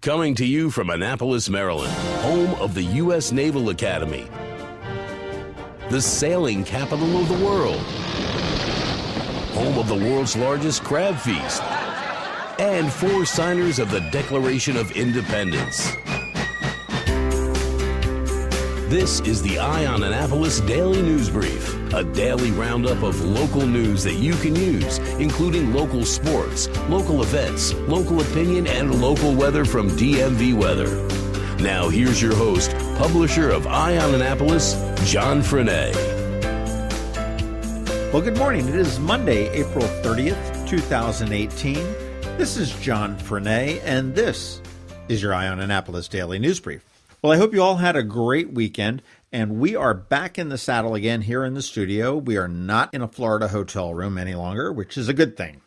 Coming to you from Annapolis, Maryland, home of the U.S. Naval Academy, the sailing capital of the world, home of the world's largest crab feast, and 4 signers of the Declaration of Independence. This is the Eye on Annapolis Daily News Brief, a daily roundup of local news that you can use, including local sports, local events, local opinion, and local weather from DMV Weather. Now here's your host, publisher of Eye on Annapolis, John Frenaye. Well, good morning. It is Monday, April 30th, 2018. This is John Frenaye, and this is your Eye on Annapolis Daily News Brief. Well, I hope you all had a great weekend, and we are back in the saddle again here in the studio. We are not in a Florida hotel room any longer, which is a good thing.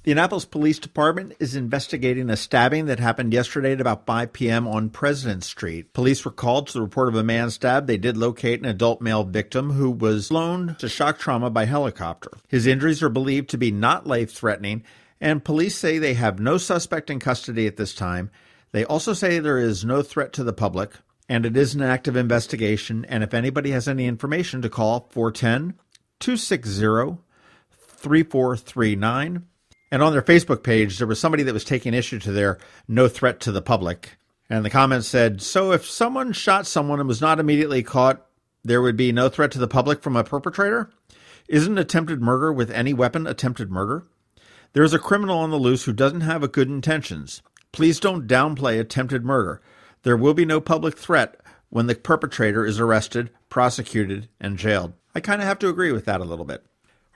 The Annapolis Police Department is investigating a stabbing that happened yesterday at about 5 p.m. on President Street. Police were called to the report of a man stabbed. They did locate an adult male victim who was flown to shock trauma by helicopter. His injuries are believed to be not life-threatening, and police say they have no suspect in custody at this time. They also say there is no threat to the public, and it is an active investigation, and if anybody has any information, to call 410-260-3439. And on their Facebook page, there was somebody that was taking issue to their no threat to the public. And the comment said, so if someone shot someone and was not immediately caught, there would be no threat to the public from a perpetrator? Isn't attempted murder with any weapon attempted murder? There is a criminal on the loose who doesn't have good intentions. Please don't downplay attempted murder. There will be no public threat when the perpetrator is arrested, prosecuted, and jailed. I kind of have to agree with that a little bit.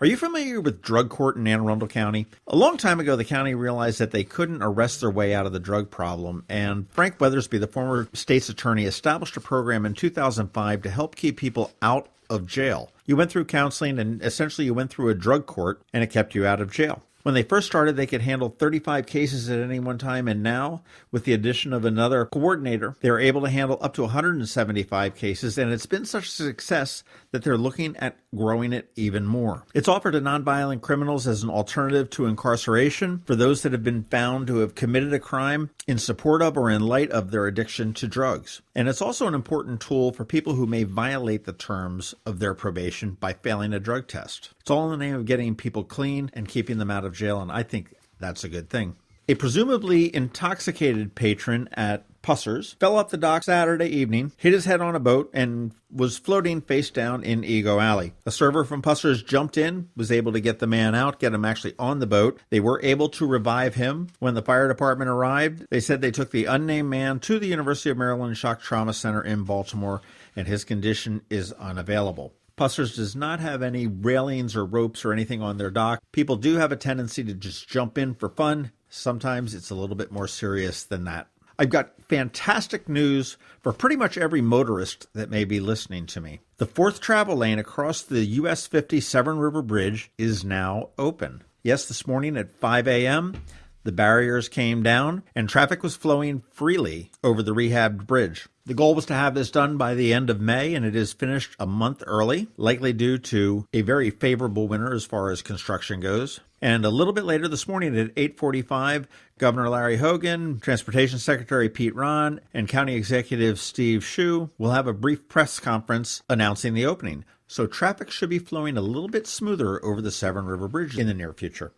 Are you familiar with drug court in Anne Arundel County? A long time ago, the county realized that they couldn't arrest their way out of the drug problem, and Frank Weathersby, the former state's attorney, established a program in 2005 to help keep people out of jail. You went through counseling, and essentially you went through a drug court, and it kept you out of jail. When they first started, they could handle 35 cases at any one time, and now, with the addition of another coordinator, they're able to handle up to 175 cases, and it's been such a success that they're looking at growing it even more. It's offered to nonviolent criminals as an alternative to incarceration for those that have been found to have committed a crime in support of or in light of their addiction to drugs. And it's also an important tool for people who may violate the terms of their probation by failing a drug test. It's all in the name of getting people clean and keeping them out of jail, and I think that's a good thing. A presumably intoxicated patron at Pusser's fell off the dock Saturday evening, hit his head on a boat, and was floating face down in Ego Alley. A server from Pusser's jumped in, was able to get the man out, get him actually on the boat. They were able to revive him. When the fire department arrived, they said they took the unnamed man to the University of Maryland Shock Trauma Center in Baltimore, and his condition is unavailable. Pusser's does not have any railings or ropes or anything on their dock. People do have a tendency to just jump in for fun. Sometimes it's a little bit more serious than that. I've got fantastic news for pretty much every motorist that may be listening to me. The 4th travel lane across the US 50 Severn River Bridge is now open. Yes, this morning at 5 a.m., the barriers came down and traffic was flowing freely over the rehabbed bridge. The goal was to have this done by the end of May, and it is finished a month early, likely due to a very favorable winter as far as construction goes. And a little bit later this morning at 8:45, Governor Larry Hogan, Transportation Secretary Pete Ron, and County Executive Steve Shue will have a brief press conference announcing the opening. So traffic should be flowing a little bit smoother over the Severn River Bridge in the near future.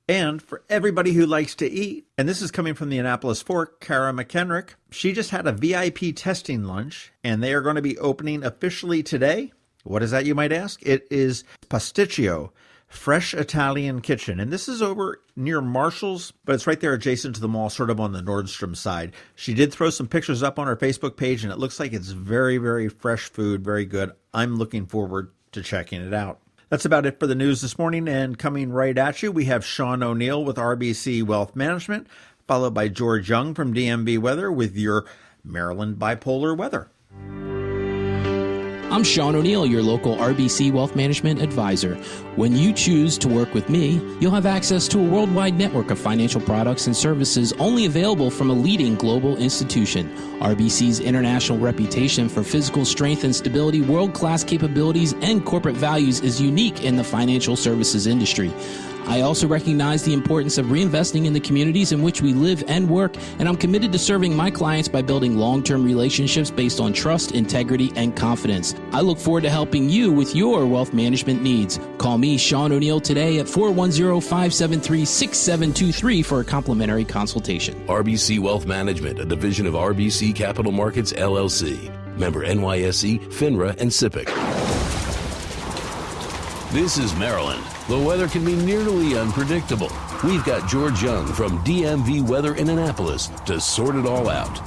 And for everybody who likes to eat, and this is coming from the Annapolis Fork, Kara McHenrick, she just had a VIP testing lunch, and they are going to be opening officially today. What is that, you might ask? It is Pasticcio, Fresh Italian Kitchen, and this is over near Marshall's, but it's right there adjacent to the mall, sort of on the Nordstrom side. She did throw some pictures up on her Facebook page, and it looks like it's very, very fresh food, very good. I'm looking forward to checking it out. That's about it for the news this morning, and coming right at you, we have Sean O'Neill with RBC Wealth Management, followed by George Young from DMV Weather with your Maryland bipolar weather. I'm Sean O'Neill, your local RBC Wealth Management advisor. When you choose to work with me, you'll have access to a worldwide network of financial products and services only available from a leading global institution. RBC's international reputation for physical strength and stability, world-class capabilities, and corporate values is unique in the financial services industry. I also recognize the importance of reinvesting in the communities in which we live and work, and I'm committed to serving my clients by building long-term relationships based on trust, integrity, and confidence. I look forward to helping you with your wealth management needs. Call me, Sean O'Neill, today at 410-573-6723 for a complimentary consultation. RBC Wealth Management, a division of RBC Capital Markets, LLC. Member NYSE, FINRA, and SIPC. This is Maryland. The weather can be nearly unpredictable. We've got George Young from DMV Weather in Annapolis to sort it all out.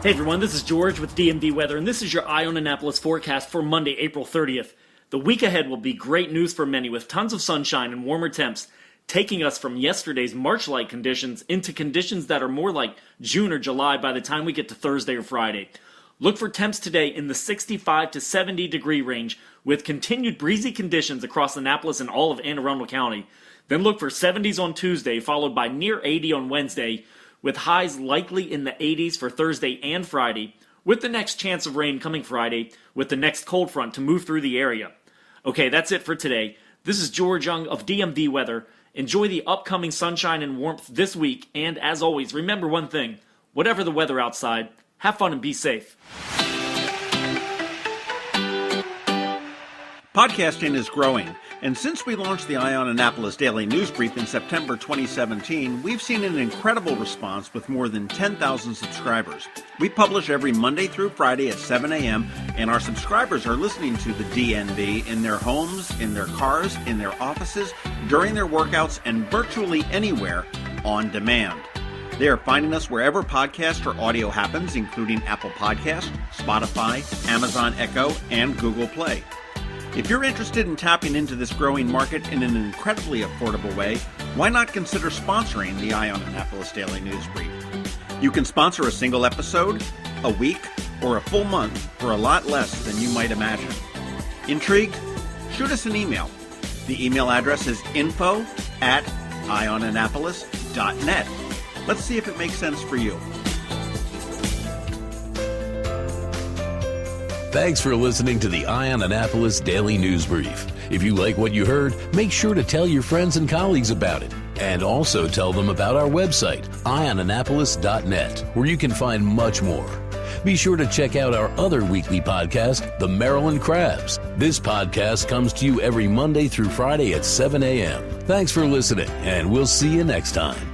Hey everyone, this is George with DMV Weather, and this is your Eye on Annapolis forecast for Monday, April 30th. The week ahead will be great news for many, with tons of sunshine and warmer temps, taking us from yesterday's March-like conditions into conditions that are more like June or July by the time we get to Thursday or Friday. Look for temps today in the 65 to 70 degree range, with continued breezy conditions across Annapolis and all of Anne Arundel County. Then look for 70s on Tuesday, followed by near 80 on Wednesday, with highs likely in the 80s for Thursday and Friday, with the next chance of rain coming Friday, with the next cold front to move through the area. Okay, that's it for today. This is George Young of DMV Weather. Enjoy the upcoming sunshine and warmth this week, and as always, remember one thing: whatever the weather outside, have fun and be safe. Podcasting is growing, and since we launched the Eye on Annapolis Daily News Brief in September 2017, we've seen an incredible response with more than 10,000 subscribers. We publish every Monday through Friday at 7 a.m., and our subscribers are listening to the DNB in their homes, in their cars, in their offices, during their workouts, and virtually anywhere on demand. They are finding us wherever podcast or audio happens, including Apple Podcasts, Spotify, Amazon Echo, and Google Play. If you're interested in tapping into this growing market in an incredibly affordable way, why not consider sponsoring the Eye on Annapolis Daily News Brief? You can sponsor a single episode, a week, or a full month for a lot less than you might imagine. Intrigued? Shoot us an email. The email address is info@eyeonannapolis.net. Let's see if it makes sense for you. Thanks for listening to the Eye on Annapolis Daily News Brief. If you like what you heard, make sure to tell your friends and colleagues about it. And also tell them about our website, eyeonannapolis.net, where you can find much more. Be sure to check out our other weekly podcast, The Maryland Crabs. This podcast comes to you every Monday through Friday at 7 a.m. Thanks for listening, and we'll see you next time.